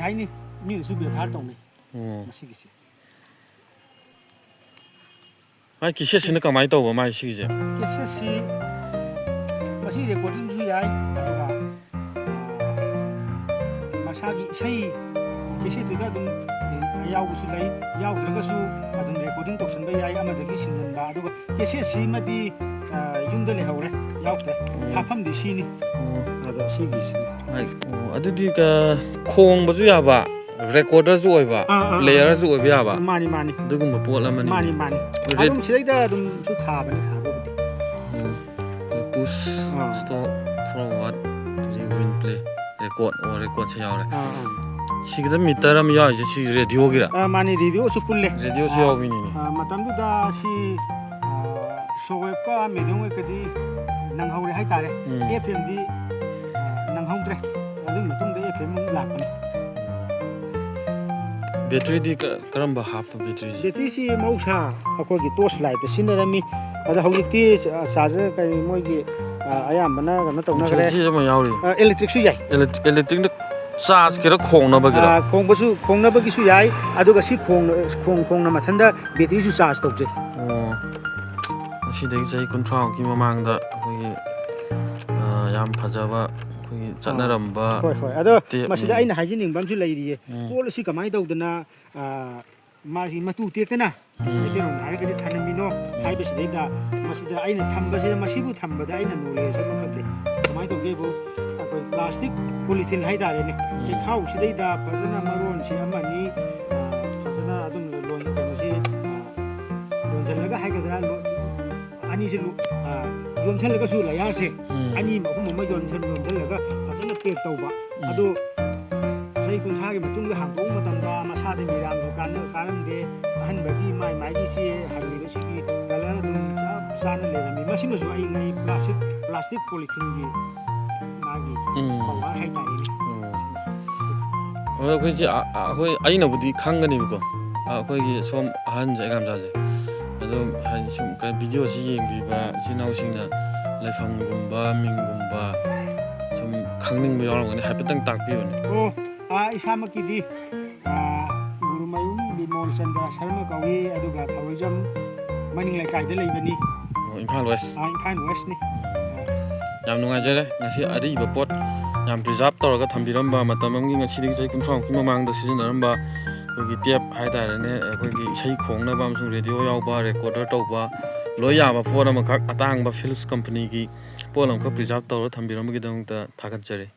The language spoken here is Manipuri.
하이니 미는 수비 파르동네 시기지 마이 기세스는 가만히 떠고 마이 시기지 기세시 마시 레코딩 주야이 아도가 마사기 샤이 기세도다 좀 야우수 레이 야우드라가수 아동 레코딩 독선바 야이 아마데기 신전바 아도가 기세시마디 ꯌꯨꯝꯗ ꯂꯩꯍꯧꯔꯦ ꯌꯥꯎꯗ꯭ꯔꯦ ꯍꯥꯞꯐꯝꯗꯤ ꯁꯤꯅꯤ ꯑꯗꯣ ꯁꯤꯒꯤꯁꯤꯅꯤ ꯑꯗꯨꯗꯤ ꯈꯣꯡꯕꯁꯨ ꯌꯥꯕ ꯔꯦꯀꯣꯔꯗꯔꯁꯨ ꯑꯣꯏꯕ ꯄ꯭ꯂꯦꯌꯔꯁꯨ ꯑꯣꯏꯕ ꯌꯥꯕ ꯃꯥꯅꯤ ꯃꯥꯅꯤ ꯑꯗꯨꯒꯨꯝꯕ ꯄꯣꯠ ꯑꯃꯅꯤ ꯃꯥꯅꯤ ꯃꯥꯅꯤ ꯑꯗꯨꯝ ꯁꯤꯗꯩꯗ ꯑꯗꯨꯝꯁꯨ ꯊꯥꯕꯅꯤ ꯊꯥꯕꯕꯨꯗꯤ ꯄꯨꯁ ꯁ꯭ꯇꯣꯞ ꯐꯣꯔꯋꯥꯔꯗ ꯔꯤꯋꯤꯟ ꯄ꯭ꯂꯦ ꯔꯦꯀꯣꯔꯗꯁꯦ ꯌꯥꯎꯔꯦ ꯁꯤꯒꯤꯗ ꯃꯤꯇꯔ ꯑꯃ ꯌꯥꯎꯔꯤꯁꯦ ꯁꯤ ꯔꯦꯗꯤꯑꯣꯒꯤꯔ ꯃꯥꯅꯤ ꯔꯦꯗꯤꯑꯣꯁꯨ ꯄꯨꯜꯂꯦ ꯔꯦꯗꯤꯑꯣꯁꯨ ꯌꯥꯎꯕꯤꯅꯤꯅꯦ ꯃꯇꯝꯗꯨꯗ ꯁꯤ ꯁꯣꯋꯦꯞꯀ ꯃꯦꯗꯤꯌꯝ ꯋꯦꯞꯀꯗꯤ ꯅꯪꯍꯧꯔꯦ ꯍꯥꯏꯇꯥꯔꯦ FM ꯗꯤ ꯅꯪꯍꯧꯗ꯭ꯔꯦ ꯑꯗꯨꯒꯤ ꯃꯇꯨꯡꯗ FM ꯂꯥꯛꯄꯅꯤ ꯕꯦꯇ꯭ꯔꯤꯗꯤ ꯀꯔꯝꯕ ꯍꯥꯞꯄ ꯕꯦꯇ꯭ꯔꯤꯁꯤ ꯕꯦꯇ꯭ꯔꯤꯁꯤ ꯃꯍꯧꯁꯥ ꯑꯩꯈꯣꯏꯒꯤ ꯇꯣꯔꯆ ꯂꯥꯏꯠꯇ ꯁꯤꯖꯤꯟꯅꯔꯝꯃꯤ ꯑꯗꯣ ꯍꯧꯖꯤꯛꯇꯤ ꯆꯥꯔꯖꯔ ꯀꯔꯤ ꯃꯣꯏꯒꯤ ꯑꯌꯥꯝꯕꯅ ꯀꯩꯅꯣ ꯇꯧꯅꯈ꯭ꯔꯦ ꯁꯤ ꯑꯃ ꯌꯥꯎꯔꯤ ꯏꯂꯦꯛꯇ꯭ꯔꯤꯛꯁꯨ ꯌꯥꯏ ꯏꯂꯦꯛꯇ꯭ꯔꯤꯛꯅ ꯆꯥꯔꯖ ꯀꯤꯔ ꯈꯣꯡꯅꯕꯒꯤꯔ ꯈꯣꯡꯅꯕꯒꯤꯁꯨ ꯌꯥꯏ ꯑꯗꯨꯒ ꯁꯤ ꯈꯣꯡꯅ ꯃꯊꯟꯗ ꯕꯦꯇ꯭ꯔꯤꯁꯨ ꯆꯥꯔꯖ ꯇꯧꯖꯩ ꯑꯁꯤꯗꯒꯤ ꯆꯍꯤ 30ꯃꯨꯛꯀꯤ ꯃꯃꯥꯡꯗ ꯑꯩꯈꯣꯏꯒꯤ ꯌꯥꯝ ꯐꯖꯕ ꯑꯩꯈꯣꯏꯒꯤ ꯆꯠꯅꯔꯝꯕ ꯍꯣꯏ ꯍꯣꯏ ꯑꯗꯣ ꯃꯁꯤꯗ ꯑꯩꯅ ꯍꯥꯏꯖꯅꯤꯡꯕ ꯑꯃꯁꯨ ꯂꯩꯔꯤꯌꯦ ꯄꯣꯠ ꯑꯁꯤ ꯀꯃꯥꯏꯅ ꯇꯧꯗꯅ ꯃꯥꯒꯤ ꯃꯇꯨ ꯇꯦꯛꯇꯅ ꯃꯩꯇꯩꯂꯣꯟꯗ ꯍꯥꯏꯔꯒꯗꯤ ꯊꯅꯝꯃꯤꯅꯣ ꯍꯥꯏꯕꯁꯤꯗꯩꯗ ꯃꯁꯤꯗ ꯑꯩꯅ ꯊꯝꯕꯁꯤꯗ ꯃꯁꯤꯕꯨ ꯊꯝꯕꯗ ꯑꯩꯅ ꯅꯣꯂꯦꯖ ꯑꯃ ꯈꯪꯗꯦ ꯀꯃꯥꯏꯅ ꯇꯧꯒꯦꯕꯨ ꯑꯩꯈꯣꯏ ꯄ꯭ꯂꯥꯁꯇꯤꯛ ꯄꯣꯂꯤꯊꯤꯟ ꯍꯥꯏꯇꯥꯔꯦꯅꯦ ꯆꯦꯈꯥꯎꯁꯤꯗꯩꯗ ꯐꯖꯅ ꯃꯔꯣꯟꯁꯤ ꯑꯃꯅꯤ ꯐꯖꯅ ꯑꯗꯨꯝ ꯀꯩꯅꯣꯁꯤ ꯂꯣꯟꯁꯤꯜꯂꯒ ꯍꯥꯏꯒꯗ꯭ꯔꯥ ꯑꯅꯤꯁꯤ ꯌꯣꯝꯁꯤꯜꯂꯒꯁꯨ ꯂꯌꯥꯔꯁꯦ ꯑꯅꯤ ꯑꯍꯨꯝ ꯑꯃ ꯌꯣꯝꯁꯤꯜꯂꯒ ꯐꯖꯅ ꯄꯦꯛ ꯇꯧꯕ ꯑꯗꯨ ꯆꯍꯤ 30ꯒꯤ ꯃꯇꯨꯡꯗ ꯍꯥꯡꯗꯣꯛꯄ ꯃꯇꯝꯗ ꯃꯁꯥꯗ ꯃꯤꯔꯥꯡꯁꯨ ꯀꯥꯔꯝꯗꯦ ꯑꯍꯟꯕꯒꯤ ꯃꯥꯏꯒꯤꯁꯤ ꯍꯜꯂꯤꯕꯁꯤꯒꯤ ꯀꯂꯔ ꯑꯗꯨꯝ ꯆꯞ ꯆꯥꯅ ꯂꯩꯔꯝꯃꯤ ꯃꯁꯤꯃꯁꯨ ꯑꯩ ꯄ꯭ꯂꯥꯁꯇꯤꯛ ꯄꯣꯂꯤꯊꯤꯟꯒꯤ ꯃꯥꯒꯤ ꯄꯋꯥꯔ ꯍꯥꯏꯇꯥꯔꯦꯅꯦ ꯑꯩꯈꯣꯏ ꯑꯩꯅꯕꯨꯗꯤ ꯈꯪꯒꯅꯦꯕꯀꯣ ꯑꯩꯈꯣꯏꯒꯤ ꯁꯣꯝ ꯑꯍꯟꯁꯦ ꯑꯩꯒꯥꯝꯆꯥꯁꯦ ꯑꯗꯨꯝ ꯍꯥꯏꯗꯤ ꯁꯨꯝ ꯚꯤꯗꯤꯑꯣꯁꯤ ꯌꯦꯡꯕꯤꯕ ꯏꯆꯤꯜ ꯏꯅꯥꯎꯁꯤꯡꯅ ꯂꯩꯐꯝꯒꯨꯝꯕ ꯃꯤꯡꯒꯨꯝꯕ ꯁꯨꯝ ꯈꯪꯅꯤꯡꯕ ꯌꯥꯎꯔꯝꯒꯅꯤ ꯍꯥꯏꯐꯦꯠꯇꯪ ꯇꯥꯛꯄꯤꯌꯨꯅꯦ ꯏꯁꯥꯃꯛꯀꯤꯗꯤ ꯒꯨꯔꯨꯃꯌꯨꯝ ꯕꯤꯃꯣꯜ ꯆꯟꯗ꯭ꯔ ꯁꯔꯃ ꯀꯧꯏ ꯑꯗꯨꯒ ꯊꯧꯔꯣꯏꯖꯝ ꯃꯅꯤꯡ ꯂꯩꯀꯥꯏꯗ ꯂꯩꯕꯅꯤ ꯏꯝꯐꯥꯜ ꯋꯦꯁ ꯏꯝꯐꯥꯜ ꯋꯦꯁꯅꯤ ꯌꯥꯝ ꯅꯨꯡꯉꯥꯏꯖꯔꯦ ꯉꯁꯤ ꯑꯔꯤꯕ ꯄꯣꯠ ꯌꯥꯝ ꯄ꯭ꯔꯤꯖꯥꯕ ꯇꯧꯔꯒ ꯊꯝꯕꯤꯔꯝꯕ ꯃꯇꯝ ꯑꯃꯒꯤ ꯉꯁꯤꯗꯒꯤ ꯆꯍꯤ 30ꯃꯨꯛꯀꯤ ꯃꯃꯥꯡꯗ ꯁꯤꯖꯤꯟꯅꯔꯝꯕ ꯑꯩꯈꯣꯏꯒꯤ ꯇꯦꯞ ꯍꯥꯏꯇꯥꯔꯦꯅꯦ ꯑꯩꯈꯣꯏꯒꯤ ꯏꯁꯩ ꯈꯣꯡꯅꯕ ꯑꯃꯁꯨꯡ ꯔꯦꯗꯤꯑꯣ ꯌꯥꯎꯕ ꯔꯦꯀꯣꯔꯗꯔ ꯇꯧꯕ ꯂꯣꯏ ꯌꯥꯕ ꯄꯣꯠ ꯑꯃꯈꯛ ꯑꯇꯥꯡꯕ ꯐꯤꯂꯤꯞꯁ ꯀꯝꯄꯅꯤꯒꯤ ꯄꯣꯠ ꯑꯃꯈꯛ ꯄ꯭ꯔꯤꯖꯥꯕ ꯇꯧꯔꯒ ꯊꯝꯕꯤꯔꯝꯕꯒꯤꯗꯃꯛꯇ ꯊꯥꯒꯠꯆꯔꯤ